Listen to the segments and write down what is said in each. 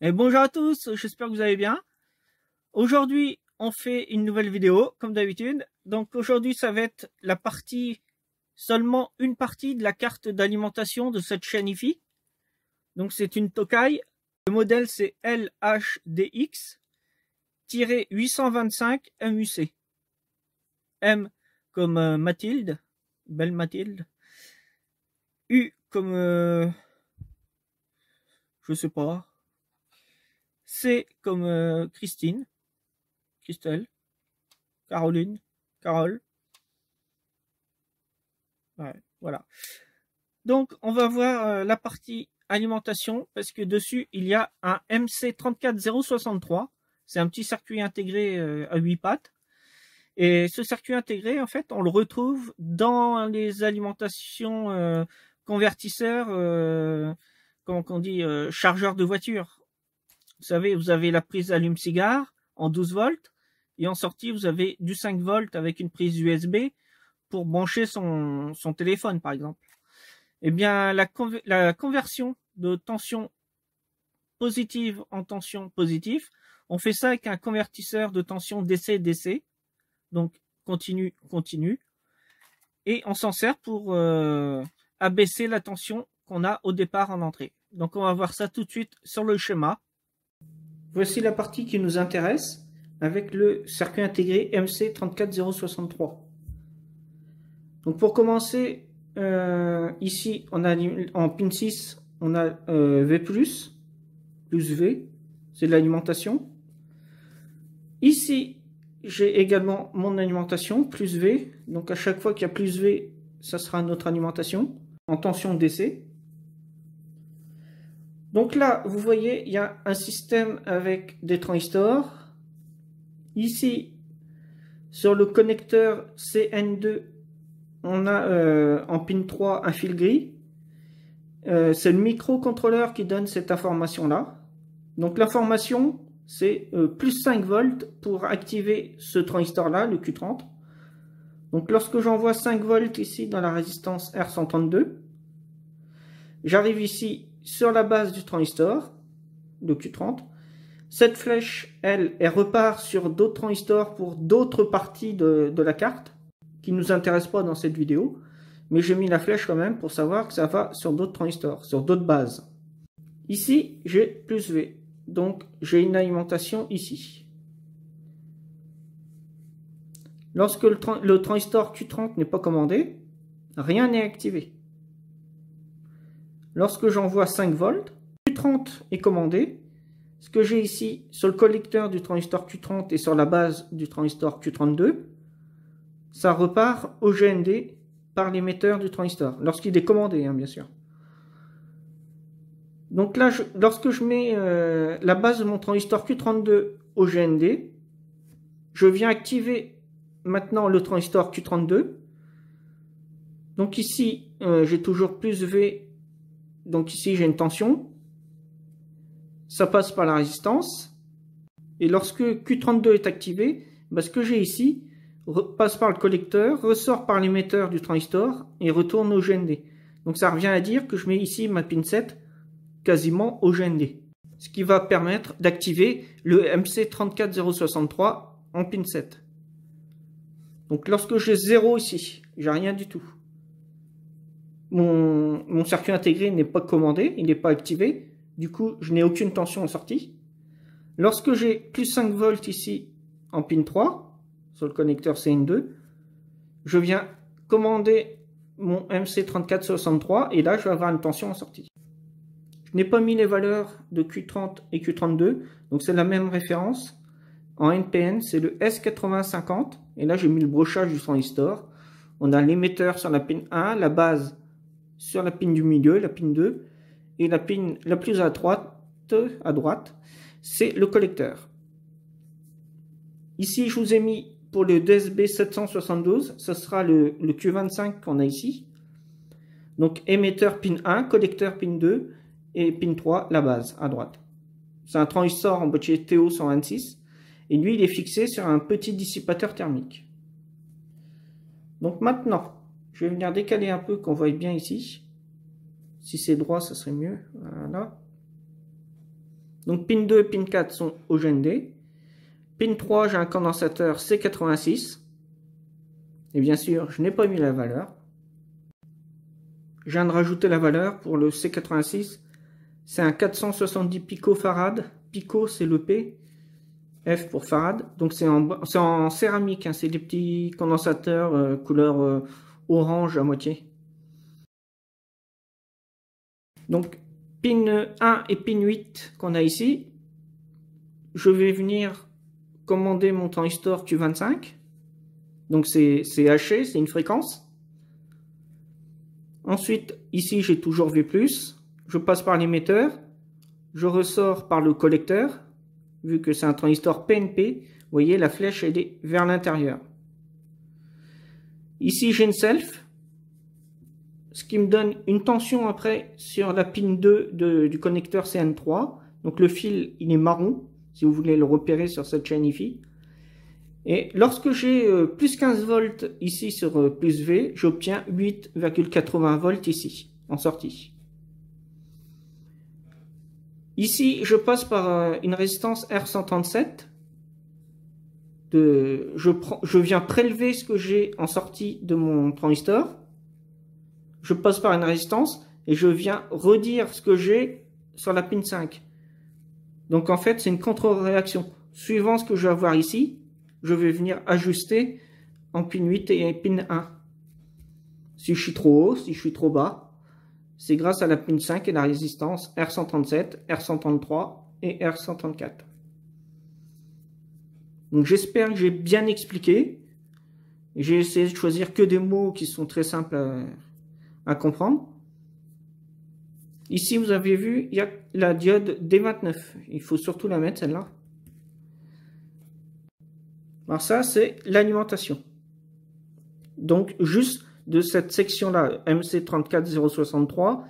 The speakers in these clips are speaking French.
Et bonjour à tous, j'espère que vous allez bien. Aujourd'hui, on fait une nouvelle vidéo, comme d'habitude. Donc aujourd'hui, ça va être seulement une partie de la carte d'alimentation de cette chaîne IFI. Donc c'est une Tokai. Le modèle c'est LHDX-825 MUC. M comme Mathilde, belle Mathilde. U comme je sais pas. C comme Christine, Christelle, Caroline, Carole. Ouais, voilà. Donc, on va voir la partie alimentation parce que dessus, il y a un MC34063. C'est un petit circuit intégré à 8 pattes. Et ce circuit intégré, en fait, on le retrouve dans les alimentations convertisseurs, comment on dit, chargeurs de voiture. Vous savez, vous avez la prise allume-cigare en 12 volts. Et en sortie, vous avez du 5 volts avec une prise USB pour brancher son téléphone, par exemple. Eh bien, la conversion de tension positive en tension positive, on fait ça avec un convertisseur de tension DC-DC, donc continu, et on s'en sert pour abaisser la tension qu'on a au départ en entrée. Donc on va voir ça tout de suite sur le schéma. Voici la partie qui nous intéresse avec le circuit intégré MC34063. Donc pour commencer, ici on a en pin 6, on a V+, plus V, c'est de l'alimentation. Ici, j'ai également mon alimentation, plus V. Donc à chaque fois qu'il y a plus V, ça sera notre alimentation en tension DC. Donc là, vous voyez, il y a un système avec des transistors. Ici, sur le connecteur CN2, on a en pin 3 un fil gris. C'est le microcontrôleur qui donne cette information-là. Donc l'information, c'est plus 5 volts pour activer ce transistor-là, le Q30. Donc lorsque j'envoie 5 volts ici dans la résistance R132, j'arrive ici sur la base du transistor, le Q30. Cette flèche, elle repart sur d'autres transistors pour d'autres parties de la carte, qui ne nous intéressent pas dans cette vidéo. Mais j'ai mis la flèche quand même pour savoir que ça va sur d'autres transistors, sur d'autres bases. Ici, j'ai plus V. Donc, j'ai une alimentation ici. Lorsque le transistor Q30 n'est pas commandé, rien n'est activé. Lorsque j'envoie 5 volts, Q30 est commandé. Ce que j'ai ici sur le collecteur du transistor Q30 et sur la base du transistor Q32, ça repart au GND par l'émetteur du transistor, lorsqu'il est commandé, hein, bien sûr. Donc là, lorsque je mets la base de mon transistor Q32 au GND, je viens activer maintenant le transistor Q32. Donc ici, j'ai toujours plus V. Donc ici, j'ai une tension. Ça passe par la résistance. Et lorsque Q32 est activé, ce que j'ai ici passe par le collecteur, ressort par l'émetteur du transistor et retourne au GND. Donc ça revient à dire que je mets ici ma pin 7 quasiment au GND. Ce qui va permettre d'activer le MC34063 en pin 7. Donc lorsque j'ai 0 ici, j'ai rien du tout. Mon circuit intégré n'est pas commandé, il n'est pas activé. Du coup, je n'ai aucune tension en sortie. Lorsque j'ai plus 5 volts ici en pin 3, sur le connecteur CN2, je viens commander mon MC34063 et là, je vais avoir une tension en sortie. Je n'ai pas mis les valeurs de Q30 et Q32, donc c'est la même référence. En NPN, c'est le S8050, et là j'ai mis le brochage du transistor. On a l'émetteur sur la pin 1, la base sur la pin du milieu, la pin 2, et la pin la plus à droite, c'est le collecteur. Ici, je vous ai mis pour le DSB772, ce sera le Q25 qu'on a ici. Donc émetteur pin 1, collecteur pin 2, et pin 3, la base, à droite. C'est un transistor en boîtier TO126. Et lui, il est fixé sur un petit dissipateur thermique. Donc maintenant, je vais venir décaler un peu, qu'on voit bien ici. Si c'est droit, ça serait mieux. Voilà. Donc pin 2 et pin 4 sont au GND. Pin 3, j'ai un condensateur C86. Et bien sûr, je n'ai pas mis la valeur. Je viens de rajouter la valeur pour le C86. C'est un 470 picofarad. Pico, c'est le P. F pour farad. Donc c'est en céramique. Hein. C'est des petits condensateurs couleur orange à moitié. Donc pin 1 et pin 8 qu'on a ici. Je vais venir commander mon transistor Q25. Donc c'est haché, c'est une fréquence. Ensuite, ici j'ai toujours V+. Je passe par l'émetteur. Je ressors par le collecteur. Vu que c'est un transistor PNP, vous voyez la flèche elle est vers l'intérieur. Ici j'ai une self. Ce qui me donne une tension après sur la pin 2 du connecteur CN3. Donc le fil il est marron. Si vous voulez le repérer sur cette chaîne IFI. Et lorsque j'ai plus 15 volts ici sur plus V, j'obtiens 8,80 volts ici, en sortie. Ici, je passe par une résistance R137. Je viens prélever ce que j'ai en sortie de mon transistor. Je passe par une résistance et je viens redire ce que j'ai sur la pin 5. Donc en fait, c'est une contre-réaction. Suivant ce que je vais avoir ici, je vais venir ajuster en pin 8 et pin 1. Si je suis trop haut, si je suis trop bas, c'est grâce à la pin 5 et la résistance R137, R133 et R134. Donc j'espère que j'ai bien expliqué. J'ai essayé de choisir que des mots qui sont très simples à comprendre. Ici, vous avez vu, il y a la diode D29. Il faut surtout la mettre, celle-là. Alors ça, c'est l'alimentation. Donc, juste de cette section-là, MC34063,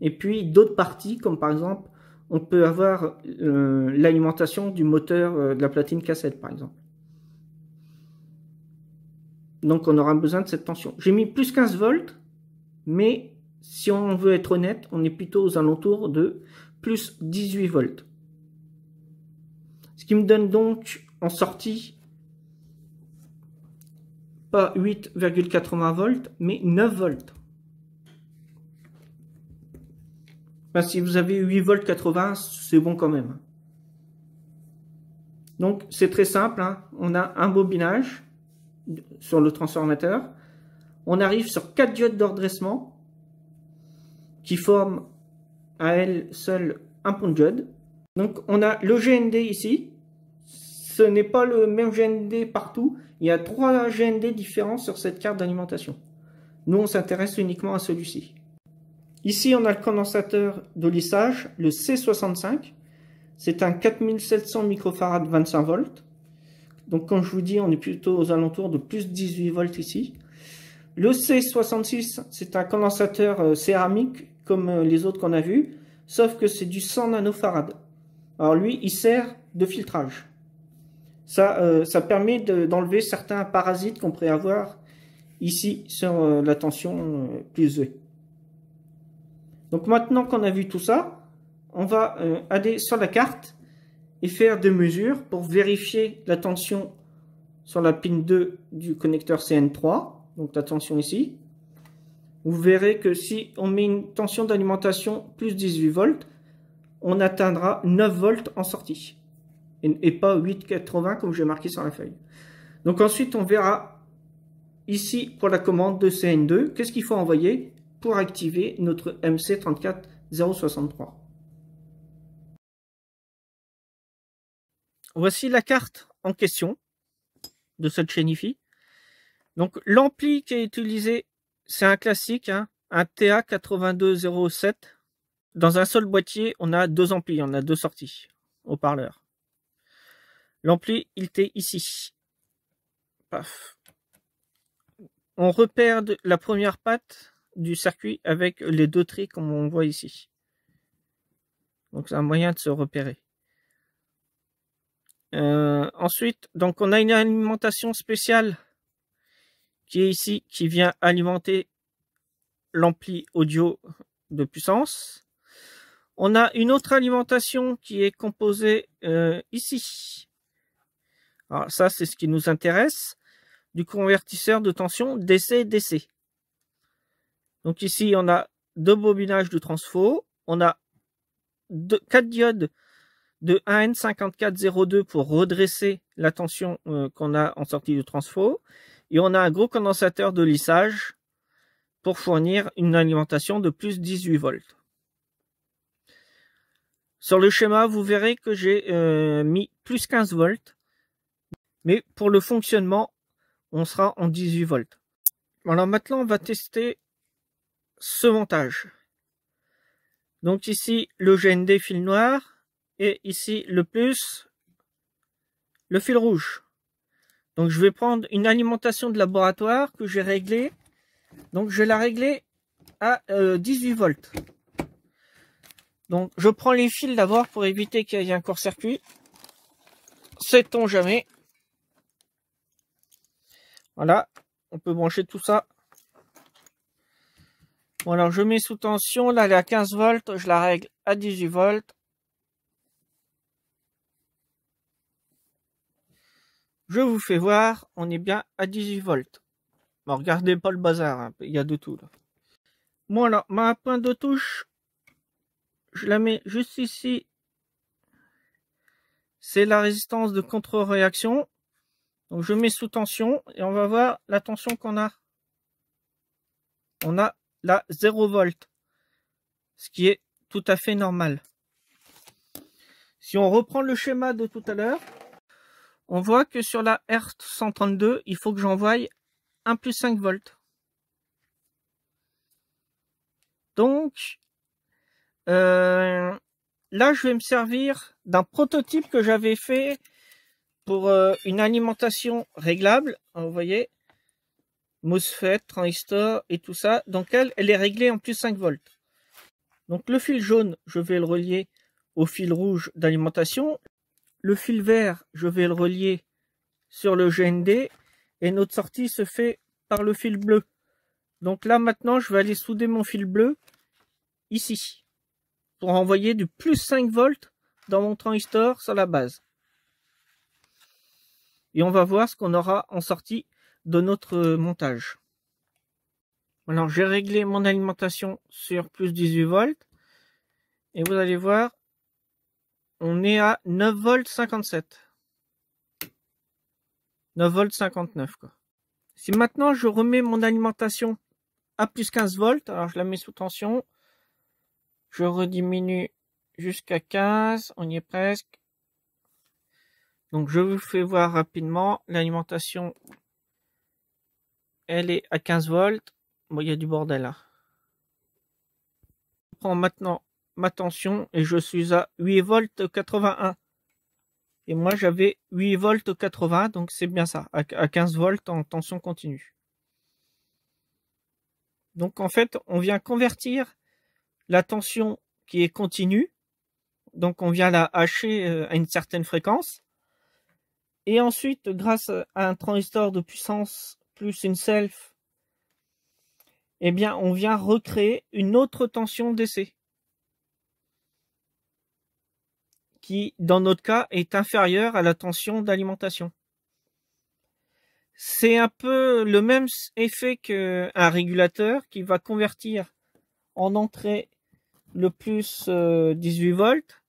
et puis d'autres parties, comme par exemple, on peut avoir l'alimentation du moteur de la platine cassette, par exemple. Donc, on aura besoin de cette tension. J'ai mis plus 15 volts, mais si on veut être honnête, on est plutôt aux alentours de plus 18 volts. Ce qui me donne donc en sortie pas 8,80 volts, mais 9 volts. Ben, si vous avez 8 volts 80, c'est bon quand même. Donc c'est très simple, hein. On a un bobinage sur le transformateur. On arrive sur 4 diodes de redressement qui forment à elles seules un pont de diode. Donc on a le GND ici. Ce n'est pas le même GND partout. Il y a 3 GND différents sur cette carte d'alimentation. Nous, on s'intéresse uniquement à celui-ci. Ici, on a le condensateur de lissage, le C65. C'est un 4700 microfarad 25 volts. Donc, comme je vous dis, on est plutôt aux alentours de plus 18 volts ici. Le C66, c'est un condensateur céramique, comme les autres qu'on a vus, sauf que c'est du 100 nanofarad. Alors lui, il sert de filtrage. Ça permet d'enlever certains parasites qu'on pourrait avoir ici sur la tension plus V. Donc maintenant qu'on a vu tout ça, on va aller sur la carte et faire des mesures pour vérifier la tension sur la pin 2 du connecteur CN3. Donc la tension ici. Vous verrez que si on met une tension d'alimentation plus 18 volts, on atteindra 9 volts en sortie. Et pas 8,80 comme j'ai marqué sur la feuille. Donc ensuite, on verra ici pour la commande de CN2, qu'est-ce qu'il faut envoyer pour activer notre MC34063. Voici la carte en question de cette chaîne IFI. Donc l'ampli qui est utilisé, c'est un classique, hein, un TA8207. Dans un seul boîtier, on a 2 amplis, on a 2 sorties haut-parleurs. L'ampli, il était ici. Paf. On repère la première patte du circuit avec les 2 tris comme on voit ici. Donc c'est un moyen de se repérer. Ensuite, donc on a une alimentation spéciale qui est ici, qui vient alimenter l'ampli audio de puissance. On a une autre alimentation qui est composée ici. Alors ça, c'est ce qui nous intéresse, du convertisseur de tension DC-DC. Donc ici, on a 2 bobinages de transfo, on a 4 diodes de 1N5402 pour redresser la tension qu'on a en sortie de transfo, et on a un gros condensateur de lissage pour fournir une alimentation de plus 18 volts. Sur le schéma, vous verrez que j'ai mis plus 15 volts, mais pour le fonctionnement, on sera en 18 volts. Alors maintenant, on va tester ce montage. Donc ici, le GND fil noir, et ici, le plus, le fil rouge. Donc je vais prendre une alimentation de laboratoire que j'ai réglée. Donc je vais la régler à 18 volts. Donc je prends les fils d'abord pour éviter qu'il y ait un court-circuit. Sait-on jamais. Voilà, on peut brancher tout ça. Bon alors je mets sous tension, là elle est à 15 volts, je la règle à 18 volts. Je vous fais voir, on est bien à 18 volts. Bon, regardez pas le bazar, hein, il y a de tout là. Bon alors, ma pointe de touche, je la mets juste ici. C'est la résistance de contre-réaction. Donc je mets sous tension et on va voir la tension qu'on a. On a la 0 volts, ce qui est tout à fait normal. Si on reprend le schéma de tout à l'heure, on voit que sur la R132, il faut que j'envoie un plus 5 volts. Donc, là, je vais me servir d'un prototype que j'avais fait pour une alimentation réglable. Vous voyez, MOSFET, transistor et tout ça. Donc, elle est réglée en plus 5 volts. Donc, le fil jaune, je vais le relier au fil rouge d'alimentation. Le fil vert, je vais le relier sur le GND. Et notre sortie se fait par le fil bleu. Donc là, maintenant, je vais aller souder mon fil bleu ici pour envoyer du plus 5 volts dans mon transistor sur la base. Et on va voir ce qu'on aura en sortie de notre montage. Alors, j'ai réglé mon alimentation sur plus 18 volts. Et vous allez voir, on est à 9 volts 57. 9 volts 59, quoi. Si maintenant je remets mon alimentation à plus 15 volts, alors je la mets sous tension, je rediminue jusqu'à 15, on y est presque. Donc je vous fais voir rapidement, l'alimentation, elle est à 15 volts. Bon, il y a du bordel là. Je prends maintenant ma tension et je suis à 8 volts 81. Et moi j'avais 8 volts 80, donc c'est bien ça, à 15 volts en tension continue. Donc en fait, on vient convertir la tension qui est continue, donc on vient la hacher à une certaine fréquence, et ensuite, grâce à un transistor de puissance plus une self, eh bien, on vient recréer une autre tension DC, qui, dans notre cas, est inférieure à la tension d'alimentation. C'est un peu le même effet qu'un régulateur qui va convertir en entrée le plus 18 volts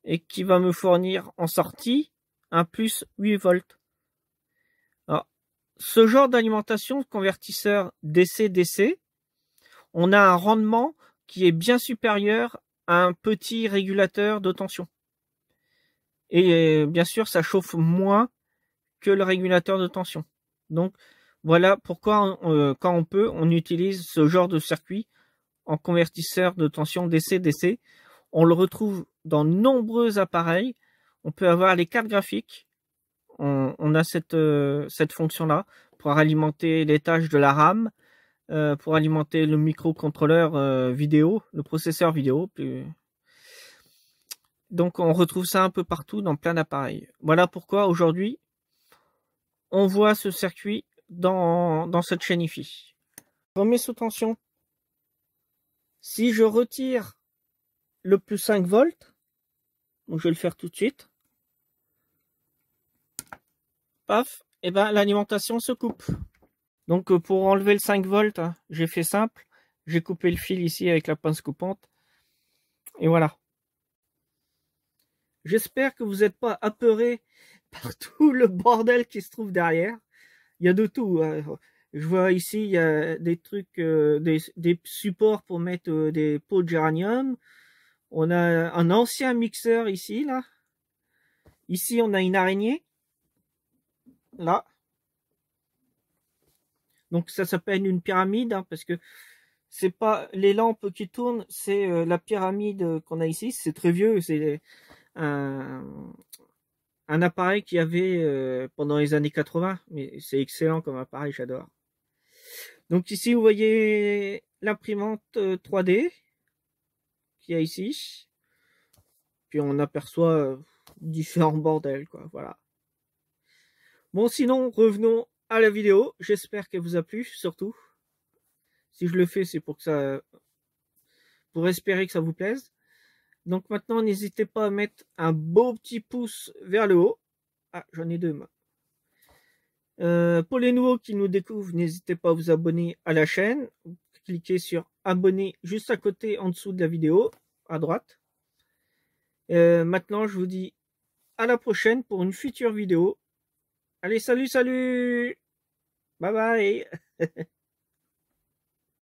et qui va me fournir en sortie un plus 8 volts. Alors, ce genre d'alimentation de convertisseur DC-DC, on a un rendement qui est bien supérieur à un petit régulateur de tension. Et bien sûr, ça chauffe moins que le régulateur de tension. Donc, voilà pourquoi quand on peut, on utilise ce genre de circuit en convertisseur de tension DC-DC. On le retrouve dans nombreux appareils. On peut avoir les cartes graphiques. On a cette fonction-là pour alimenter les tâches de la RAM, pour alimenter le microcontrôleur vidéo, le processeur vidéo. Donc on retrouve ça un peu partout dans plein d'appareils. Voilà pourquoi aujourd'hui, on voit ce circuit dans cette chaîne IFI. Je remets sous tension. Si je retire le plus 5 volts. Donc je vais le faire tout de suite. Paf, et ben l'alimentation se coupe. Donc pour enlever le 5 volts, hein, j'ai fait simple. J'ai coupé le fil ici avec la pince coupante. Et voilà. J'espère que vous n'êtes pas apeurés par tout le bordel qui se trouve derrière. Il y a de tout. Hein. Je vois ici, il y a des trucs, des supports pour mettre des pots de géranium. On a un ancien mixeur ici, là. Ici, on a une araignée. Là. Donc ça s'appelle une pyramide, hein, parce que c'est pas les lampes qui tournent, c'est la pyramide qu'on a ici. C'est très vieux, c'est un, un appareil qu'il y avait pendant les années 80, mais c'est excellent comme appareil, j'adore. Donc ici, vous voyez l'imprimante 3D qu'il y a ici. Puis on aperçoit différents bordels, quoi, voilà. Bon, sinon, revenons à la vidéo. J'espère qu'elle vous a plu, surtout. Si je le fais, c'est pour que pour espérer que ça vous plaise. Donc maintenant, n'hésitez pas à mettre un beau petit pouce vers le haut. Ah, j'en ai deux, moi. Pour les nouveaux qui nous découvrent, n'hésitez pas à vous abonner à la chaîne. Cliquez sur abonner juste à côté, en dessous de la vidéo, à droite. Maintenant, je vous dis à la prochaine pour une future vidéo. Allez, salut, salut! Bye bye!